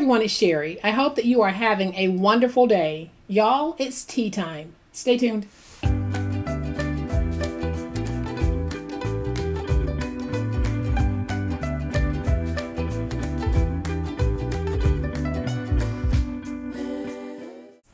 everyone, it's Sherry. I hope that you are having a wonderful day. Y'all, it's tea time. Stay tuned.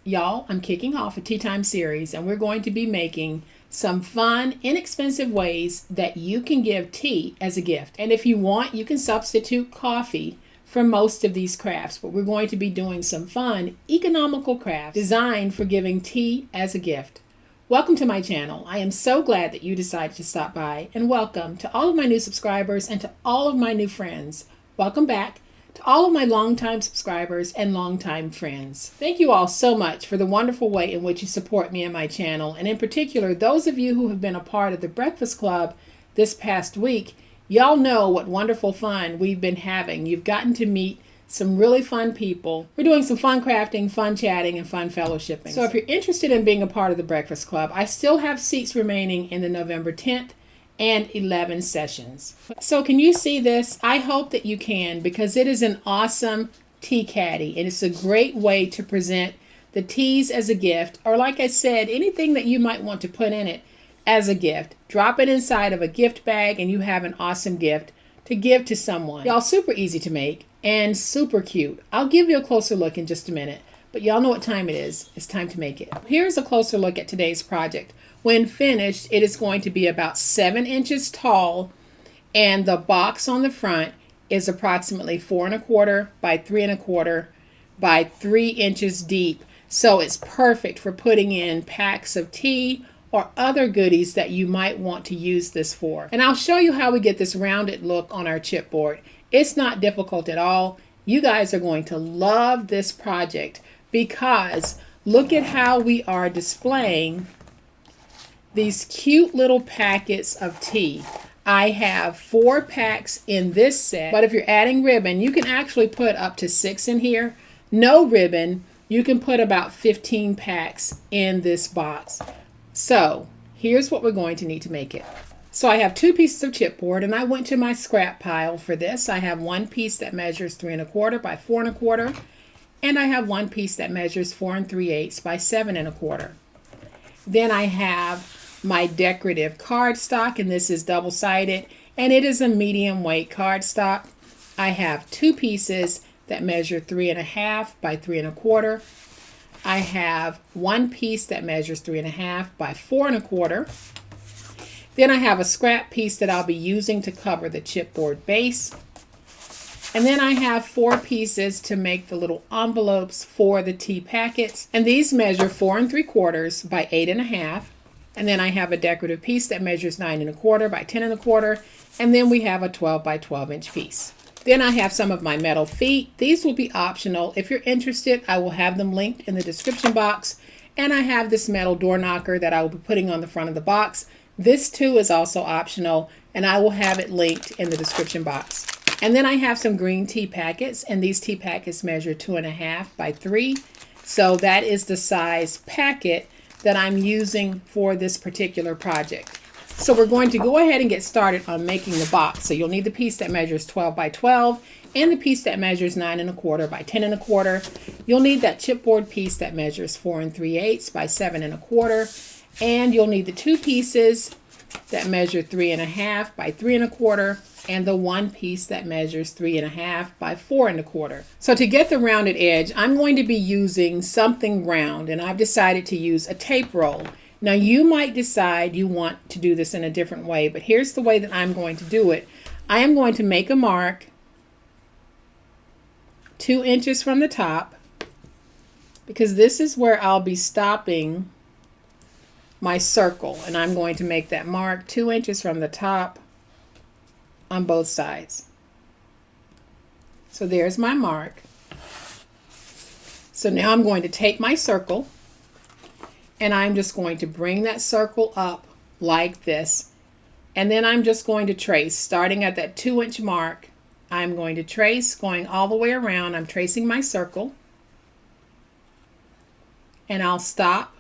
Y'all, I'm kicking off a tea time series, and we're going to be making some fun, inexpensive ways that you can give tea as a gift. And if you want, you can substitute coffee for most of these crafts, but we're going to be doing some fun, economical crafts designed for giving tea as a gift. Welcome to my channel. I am so glad that you decided to stop by, and welcome to all of my new subscribers and to all of my new friends. Welcome back to all of my longtime subscribers and longtime friends. Thank you all so much for the wonderful way in which you support me and my channel, and in particular, those of you who have been a part of the Breakfast Club this past week. Y'all know what wonderful fun we've been having. You've gotten to meet some really fun people. We're doing some fun crafting, fun chatting, and fun fellowshipping. So if you're interested in being a part of the Breakfast Club, I still have seats remaining in the November 10th and 11 sessions. So can you see this? I hope that you can, because it is an awesome tea caddy, and it's a great way to present the teas as a gift, or like I said, anything that you might want to put in it as a gift. Drop it inside of a gift bag and you have an awesome gift to give to someone. Y'all, super easy to make and super cute. I'll give you a closer look in just a minute, but y'all know what time it is. It's time to make it. Here's a closer look at today's project. When finished, it is going to be about 7 inches tall, and the box on the front is approximately 4 1/4 by 3 1/4 by 3 inches deep. So it's perfect for putting in packs of tea or other goodies that you might want to use this for. And I'll show you how we get this rounded look on our chipboard. It's not difficult at all. You guys are going to love this project, because look at how we are displaying these cute little packets of tea. I have 4 packs in this set, but if you're adding ribbon, you can actually put up to 6 in here. No ribbon, you can put about 15 packs in this box. So here's what we're going to need to make it. So I have 2 pieces of chipboard, and I went to my scrap pile for this. I have 1 piece that measures 3 1/4 by 4 1/4, and I have 1 piece that measures 4 3/8 by 7 1/4. Then I have my decorative cardstock, and this is double-sided, and it is a medium weight cardstock. I have 2 pieces that measure 3 1/2 by 3 1/4. I have 1 piece that measures 3 1/2 by 4 1/4. Then I have a scrap piece that I'll be using to cover the chipboard base. And then I have 4 pieces to make the little envelopes for the tea packets. And these measure 4 3/4 by 8 1/2. And then I have a decorative piece that measures 9 1/4 by 10 1/4. And then we have a 12 by 12 inch piece. Then I have some of my metal feet. These will be optional. If you're interested, I will have them linked in the description box. And I have this metal door knocker that I will be putting on the front of the box. This too is also optional, and I will have it linked in the description box. And then I have some green tea packets, and these tea packets measure 2 1/2 by 3. So that is the size packet that I'm using for this particular project. So we're going to go ahead and get started on making the box. So you'll need the piece that measures 12 by 12 and the piece that measures 9 1/4 by 10 1/4. You'll need that chipboard piece that measures 4 3/8 by 7 1/4. And you'll need the 2 pieces that measure 3 1/2 by 3 1/4 and the 1 piece that measures 3 1/2 by 4 1/4. So to get the rounded edge, I'm going to be using something round, and I've decided to use a tape roll. Now you might decide you want to do this in a different way, but here's the way that I'm going to do it. I am going to make a mark 2 inches from the top, because this is where I'll be stopping my circle, and I'm going to make that mark 2 inches from the top on both sides. So there's my mark. So now I'm going to take my circle, and I'm just going to bring that circle up like this, and then I'm just going to trace, starting at that 2 inch mark. I'm going to trace, going all the way around. I'm tracing my circle, and I'll stop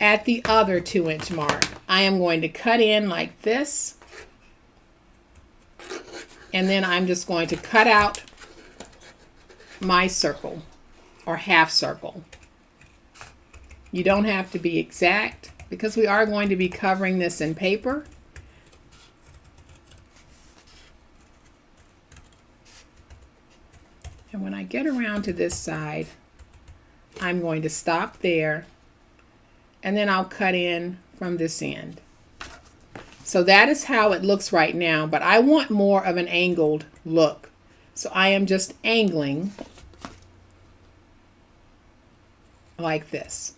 at the other 2 inch mark. I am going to cut in like this, and then I'm just going to cut out my circle or half circle. You don't have to be exact because we are going to be covering this in paper. And when I get around to this side, I'm going to stop there, and then I'll cut in from this end. So that is how it looks right now, but I want more of an angled look. So I am just angling like this.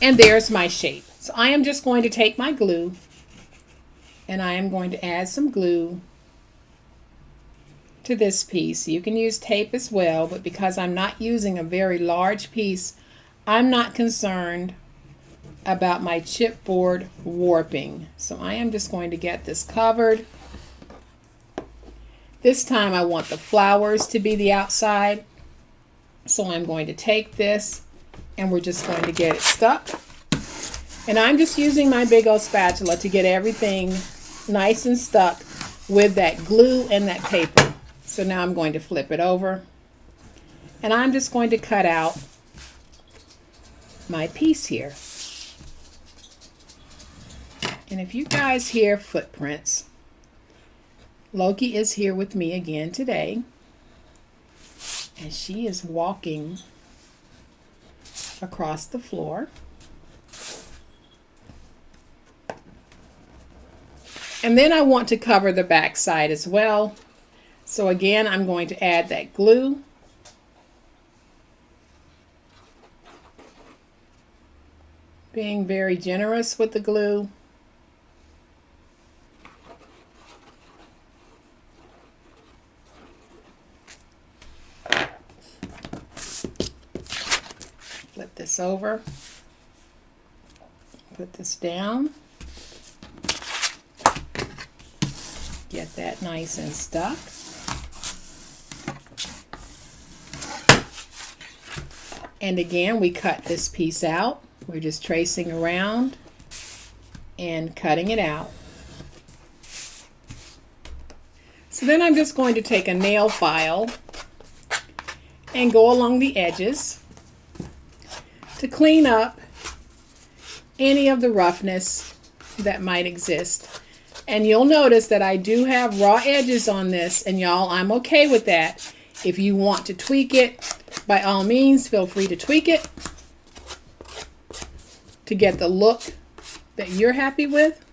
And there's my shape. So I am just going to take my glue, and I am going to add some glue to this piece. You can use tape as well, but because I'm not using a very large piece, I'm not concerned about my chipboard warping. So I am just going to get this covered. This time I want the flowers to be the outside. So I'm going to take this and we're just going to get it stuck. And I'm just using my big old spatula to get everything nice and stuck with that glue and that paper. So now I'm going to flip it over, and I'm just going to cut out my piece here. And if you guys hear footprints, Loki is here with me again today, and she is walking across the floor. And then I want to cover the back side as well. So again, I'm going to add that glue. Being very generous with the glue. Flip this over. Put this down. Get that nice and stuck. And again, we cut this piece out. We're just tracing around and cutting it out. So then I'm just going to take a nail file and go along the edges to clean up any of the roughness that might exist. And you'll notice that I do have raw edges on this, and y'all, I'm okay with that. If you want to tweak it, by all means, feel free to tweak it to get the look that you're happy with.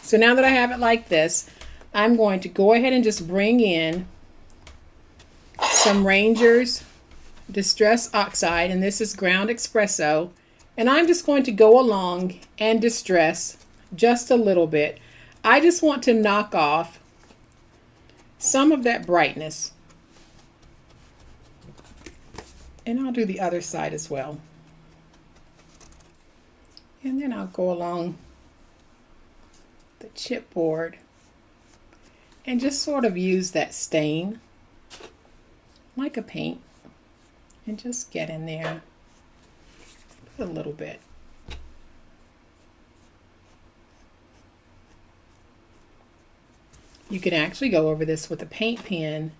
So now that I have it like this, I'm going to go ahead and just bring in some Ranger's Distress Oxide, and this is ground espresso. And I'm just going to go along and distress just a little bit. I just want to knock off some of that brightness. And I'll do the other side as well. And then I'll go along the chipboard and just sort of use that stain like a paint and just get in there a little bit. You can actually go over this with a paint pen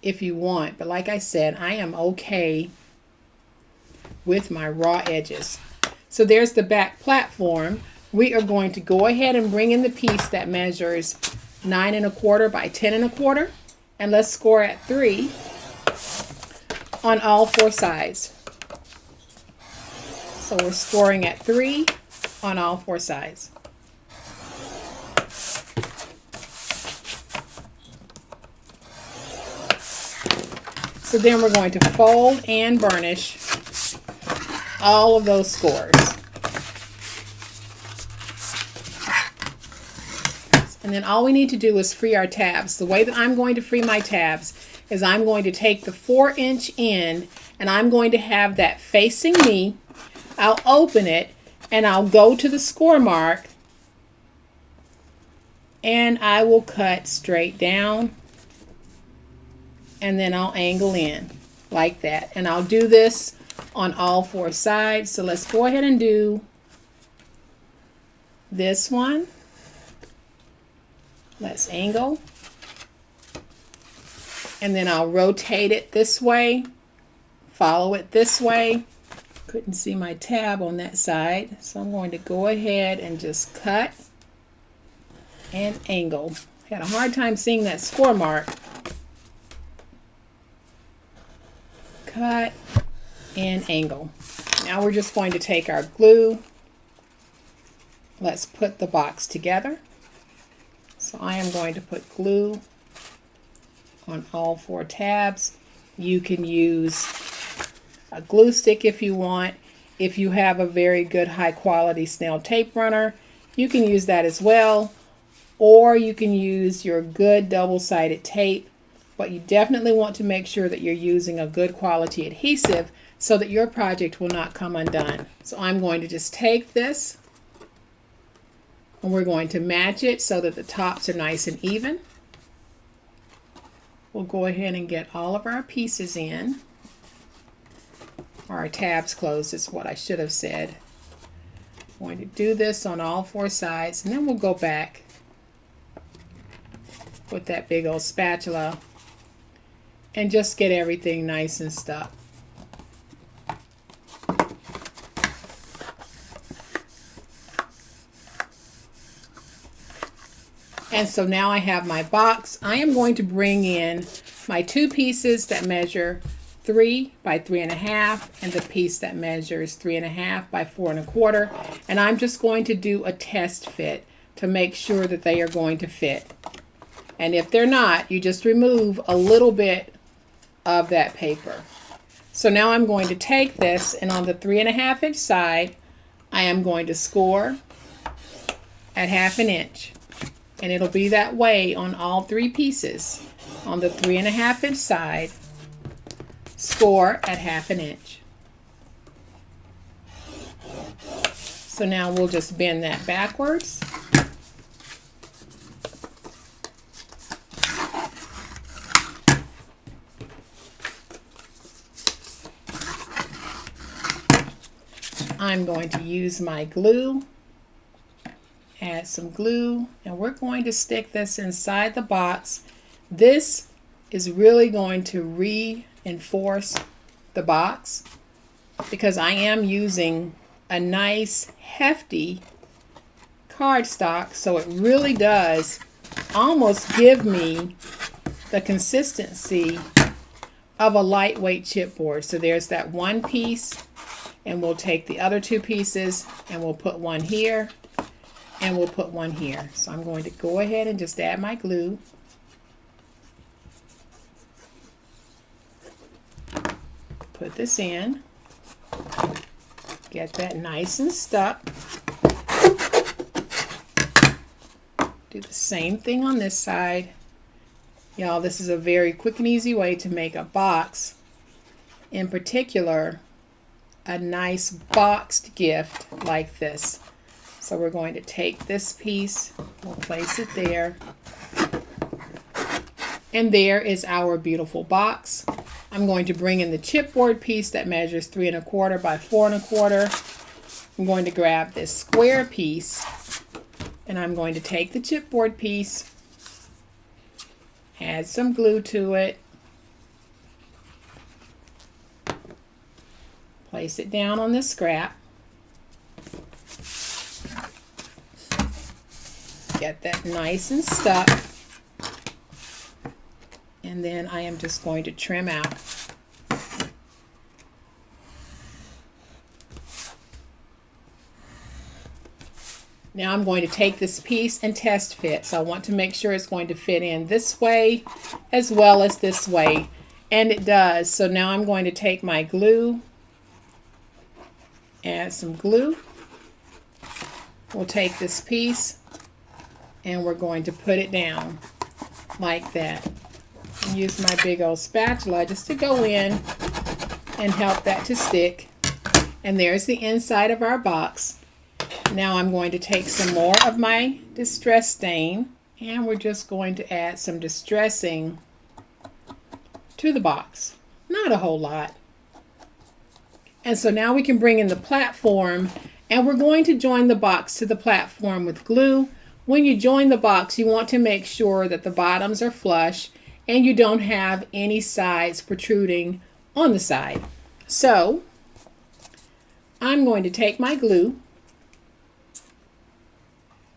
if you want, but like I said, I am okay with my raw edges. So there's the back platform. We are going to go ahead and bring in the piece that measures 9 1/4 by 10 1/4, and let's score at 3 on all 4 sides. So we're scoring at 3 on all 4 sides. So then we're going to fold and burnish all of those scores. And then all we need to do is free our tabs. The way that I'm going to free my tabs is I'm going to take the 4-inch end and I'm going to have that facing me. I'll open it and I'll go to the score mark and I will cut straight down. And then I'll angle in like that. And I'll do this on all 4 sides. So let's go ahead and do this one. Let's angle. And then I'll rotate it this way, follow it this way. Couldn't see my tab on that side, so I'm going to go ahead and just cut and angle. Had a hard time seeing that score mark. Cut and angle. Now we're just going to take our glue. Let's put the box together. So I am going to put glue on all 4 tabs. You can use a glue stick if you want. If you have a very good high quality snail tape runner, you can use that as well. Or you can use your good double-sided tape, but you definitely want to make sure that you're using a good quality adhesive so that your project will not come undone. So I'm going to just take this and we're going to match it so that the tops are nice and even. We'll go ahead and get all of our pieces in. Or our tabs closed is what I should have said. I'm going to do this on all 4 sides, and then we'll go back with that big old spatula and just get everything nice and stuck. And so now I have my box. I am going to bring in my 2 pieces that measure 3 by 3.5 and the piece that measures 3.5 by 4.25. And I'm just going to do a test fit to make sure that they are going to fit. And if they're not, you just remove a little bit of that paper. So now I'm going to take this, and on the 3.5 inch side, I am going to score at 1/2 inch. And it'll be that way on all 3 pieces. On the 3.5 inch side, score at 1/2 inch. So now we'll just bend that backwards. I'm going to use my glue. Add some glue, and we're going to stick this inside the box. This is really going to reinforce the box because I am using a nice hefty cardstock, so it really does almost give me the consistency of a lightweight chipboard. So there's that one piece, and we'll take the other 2 pieces and we'll put one here and we'll put one here. So I'm going to go ahead and just add my glue. Put this in. Get that nice and stuck. Do the same thing on this side. Y'all, this is a very quick and easy way to make a box. In particular, a nice boxed gift like this. So we're going to take this piece, we'll place it there, and there is our beautiful box. I'm going to bring in the chipboard piece that measures 3.25 by 4.25. I'm going to grab this square piece, and I'm going to take the chipboard piece, add some glue to it, place it down on this scrap, get that nice and stuck, and then I am just going to trim out. Now I'm going to take this piece and test fit. So I want to make sure it's going to fit in this way as well as this way, and it does. So now I'm going to take my glue, add some glue. We'll take this piece and we're going to put it down like that. And use my big old spatula just to go in and help that to stick. And there's the inside of our box. Now I'm going to take some more of my distress stain, and we're just going to add some distressing to the box. Not a whole lot. And so now we can bring in the platform, and we're going to join the box to the platform with glue. When you join the box, you want to make sure that the bottoms are flush and you don't have any sides protruding on the side. So I'm going to take my glue.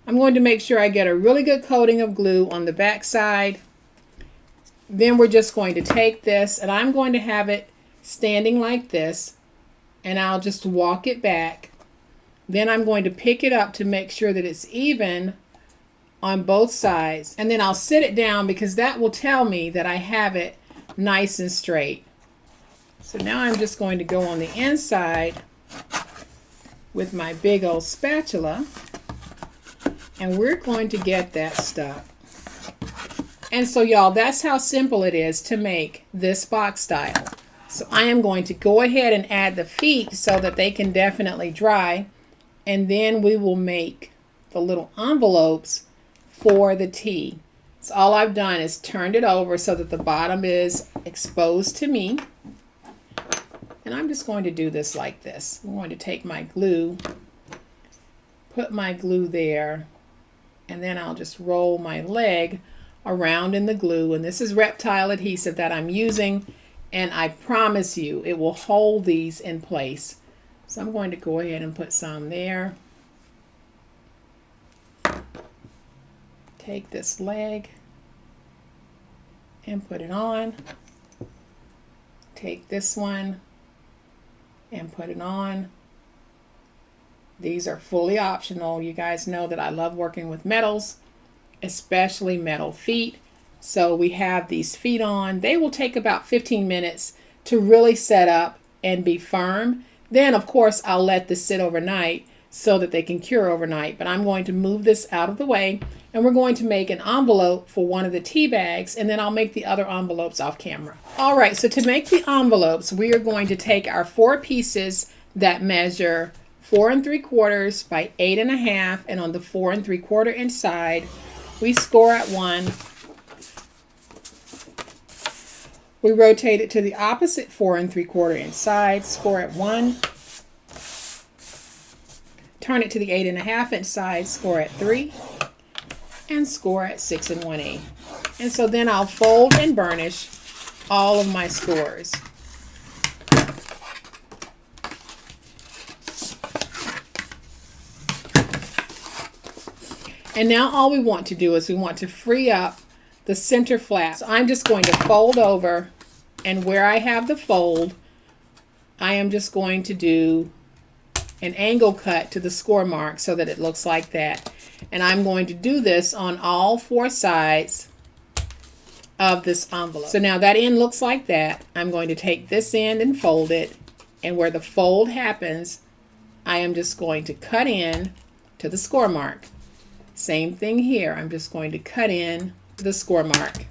I'm going to make sure I get a really good coating of glue on the back side. Then we're just going to take this, and I'm going to have it standing like this, and I'll just walk it back. Then I'm going to pick it up to make sure that it's even on both sides, and then I'll sit it down because that will tell me that I have it nice and straight. So now I'm just going to go on the inside with my big old spatula, and we're going to get that stuck. And so y'all, that's how simple it is to make this box style. So I am going to go ahead and add the feet so that they can definitely dry, and then we will make the little envelopes for the tea. So all I've done is turned it over so that the bottom is exposed to me. And I'm just going to do this like this. I'm going to take my glue, put my glue there, and then I'll just roll my leg around in the glue. And this is reptile adhesive that I'm using, and I promise you it will hold these in place. So I'm going to go ahead and put some there. Take this leg and put it on. Take this one and put it on. These are fully optional. You guys know that I love working with metals, especially metal feet. So we have these feet on. They will take about 15 minutes to really set up and be firm. Then of course I'll let this sit overnight so that they can cure overnight. But I'm going to move this out of the way, and we're going to make an envelope for one of the tea bags, and then I'll make the other envelopes off camera. All right, so to make the envelopes, we are going to take our 4 pieces that measure 4 3/4 by 8 1/2, and on the 4 3/4 inch side, we score at 1. We rotate it to the opposite 4 3/4 inch side, score at 1. Turn it to the 8 1/2 inch side, score at 3, and score at 6 1/8. And so then I'll fold and burnish all of my scores. And now all we want to do is we want to free up the center flap. So I'm just going to fold over, and where I have the fold, I am just going to do an angle cut to the score mark so that it looks like that. And I'm going to do this on all 4 sides of this envelope. So now that end looks like that. I'm going to take this end and fold it, and where the fold happens, I am just going to cut in to the score mark. Same thing here. I'm just going to cut in the score mark.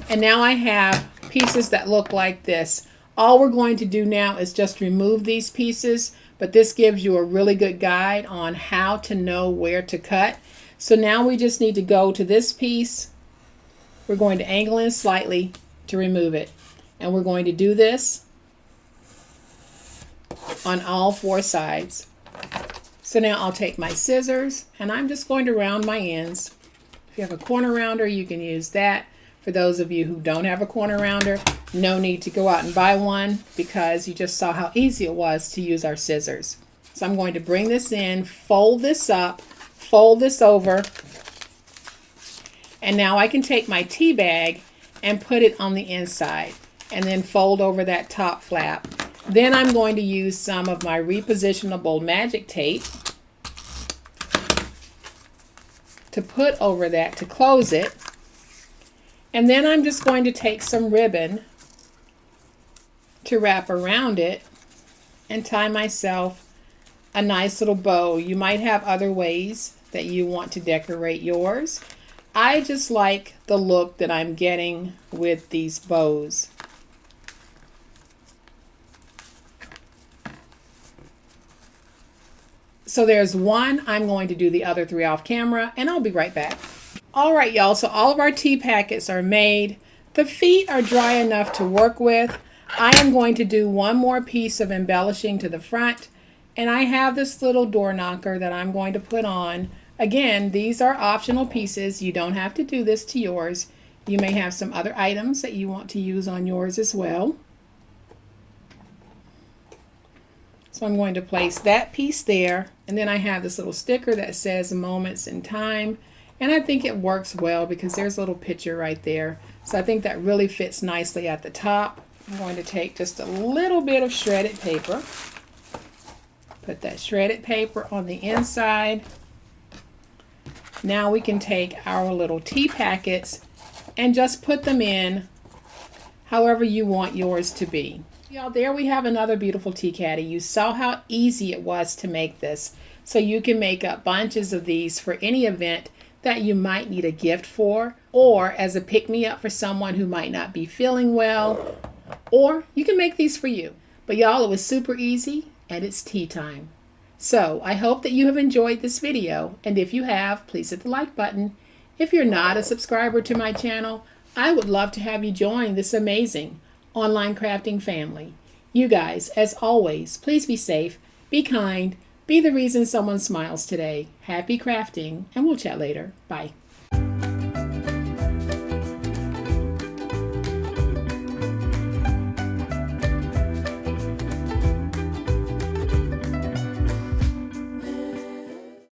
And now I have pieces that look like this. All we're going to do now is just remove these pieces, but this gives you a really good guide on how to know where to cut. So now we just need to go to this piece. We're going to angle in slightly to remove it. And we're going to do this on all 4 sides. So now I'll take my scissors, and I'm just going to round my ends. If you have a corner rounder, you can use that. For those of you who don't have a corner rounder, no need to go out and buy one, because you just saw how easy it was to use our scissors. So I'm going to bring this in, fold this up, fold this over, and now I can take my tea bag and put it on the inside, and then fold over that top flap. Then I'm going to use some of my repositionable magic tape to put over that to close it. And then I'm just going to take some ribbon to wrap around it and tie myself a nice little bow. You might have other ways that you want to decorate yours. I just like the look that I'm getting with these bows. So there's one. I'm going to do the other 3 off camera, and I'll be right back. All right, y'all, so all of our tea packets are made. The feet are dry enough to work with. I am going to do one more piece of embellishing to the front, and I have this little door knocker that I'm going to put on. Again, these are optional pieces. You don't have to do this to yours. You may have some other items that you want to use on yours as well. So I'm going to place that piece there, and then I have this little sticker that says moments in time, and I think it works well because there's a little picture right there. So I think that really fits nicely at the top. I'm going to take just a little bit of shredded paper, put that shredded paper on the inside. Now we can take our little tea packets and just put them in however you want yours to be. Y'all, there we have another beautiful tea caddy. You saw how easy it was to make this. So you can make up bunches of these for any event that you might need a gift for, or as a pick-me-up for someone who might not be feeling well, or you can make these for you. But y'all, it was super easy, and it's tea time. So I hope that you have enjoyed this video, and if you have, please hit the like button. If you're not a subscriber to my channel, I would love to have you join this amazing online crafting family. You guys, as always, please be safe, be kind, be the reason someone smiles today. Happy crafting, and we'll chat later. Bye.